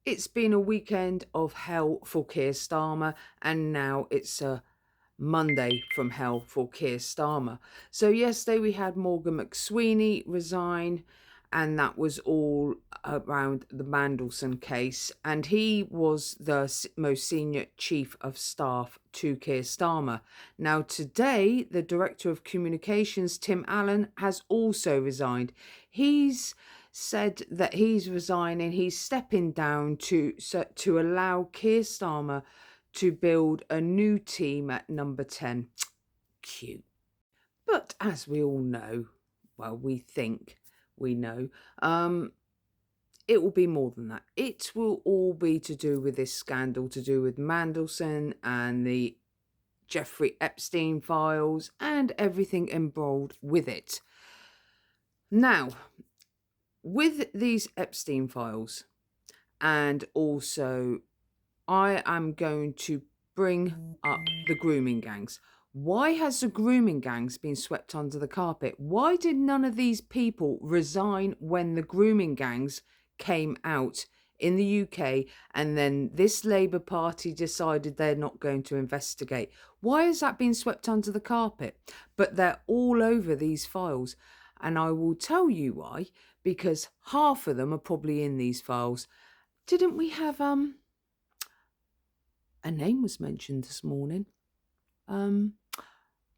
It's been a weekend of hell for Keir Starmer, and now it's a Monday from hell for Keir Starmer. So yesterday we had Morgan McSweeney resign, and that was all around the Mandelson case, and he was the most senior chief of staff to Keir Starmer. Now today, the Director of Communications, Tim Allen, has also resigned. He's said that he's resigning, he's stepping down to allow Keir Starmer to build a new team at number 10. Cute. But as we all know, well, we think we know, it will be more than that. It will all be to do with this scandal, to do with Mandelson and the Jeffrey Epstein files and everything embroiled with it. Now, with these Epstein files, and also I am going to bring up the grooming gangs. Why has the grooming gangs been swept under the carpet? Why did none of these people resign when the grooming gangs came out in the UK, and then this Labour Party decided they're not going to investigate? Why has that been swept under the carpet? But they're all over these files, and I will tell you why, because half of them are probably in these files. Didn't we have a name was mentioned this morning?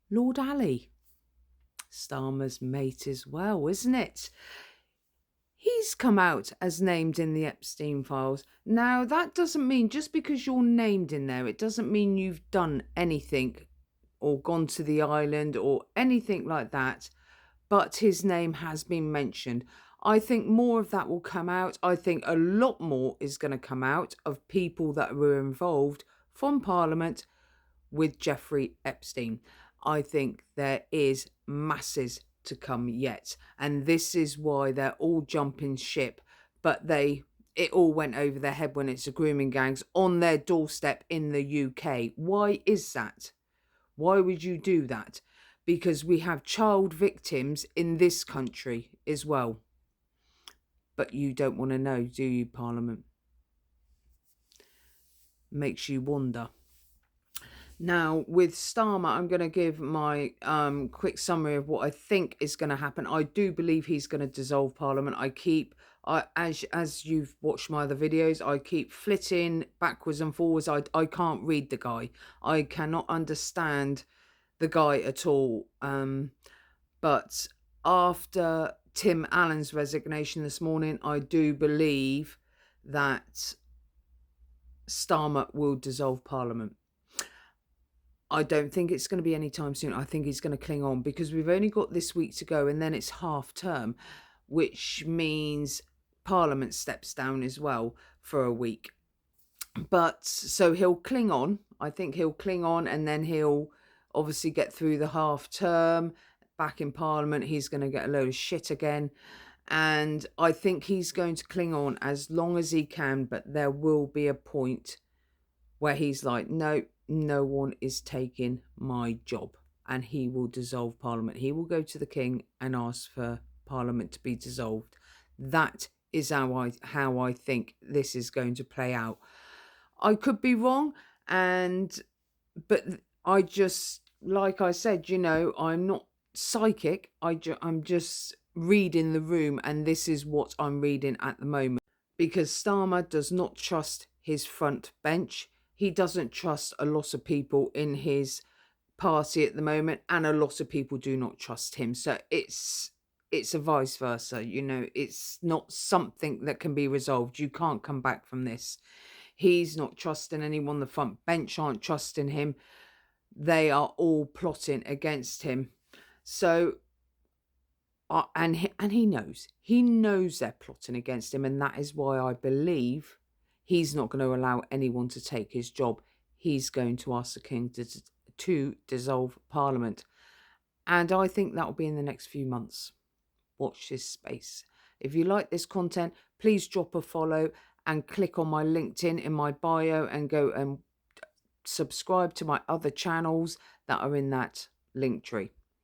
Lord Ali, Starmer's mate as well, isn't it? He's come out as named in the Epstein files. Now, that doesn't mean, just because you're named in there, it doesn't mean you've done anything or gone to the island or anything like that. But his name has been mentioned. I think more of that will come out. I think a lot more is going to come out of people that were involved from Parliament with Jeffrey Epstein. I think there is masses to come yet, and this is why they're all jumping ship. But it all went over their head when it's the grooming gangs on their doorstep in the UK. Why is that? Why would you do that? Because we have child victims in this country as well. But you don't want to know, do you, Parliament? Makes you wonder. Now, with Starmer, I'm going to give my quick summary of what I think is going to happen. I do believe he's going to dissolve Parliament. As you've watched my other videos, I keep flitting backwards and forwards. I can't read the guy. I cannot understand the guy at all. But after Tim Allen's resignation this morning, I do believe that Starmer will dissolve Parliament. I don't think it's going to be anytime soon. I think he's going to cling on because we've only got this week to go, and then it's half term, which means Parliament steps down as well for a week. But so he'll cling on. I think he'll cling on, and then he'll obviously get through the half term. Back in Parliament, he's going to get a load of shit again. And I think he's going to cling on as long as he can, but there will be a point where he's like, no one is taking my job, and he will dissolve Parliament. He will go to the King and ask for Parliament to be dissolved. That is how I think this is going to play out. I could be wrong, but I just, like I said, I'm not psychic. I'm just reading the room, and this is what I'm reading at the moment. Because Starmer does not trust his front bench. He doesn't trust a lot of people in his party at the moment, and a lot of people do not trust him. So it's a vice versa. It's not something that can be resolved. You can't come back from this. He's not trusting anyone. The front bench aren't trusting him. They are all plotting against him. So, and he knows they're plotting against him, and that is why I believe he's not going to allow anyone to take his job. He's going to ask the King to dissolve Parliament. And I think that will be in the next few months. Watch this space. If you like this content, please drop a follow and click on my LinkedIn in my bio and go and subscribe to my other channels that are in that link tree.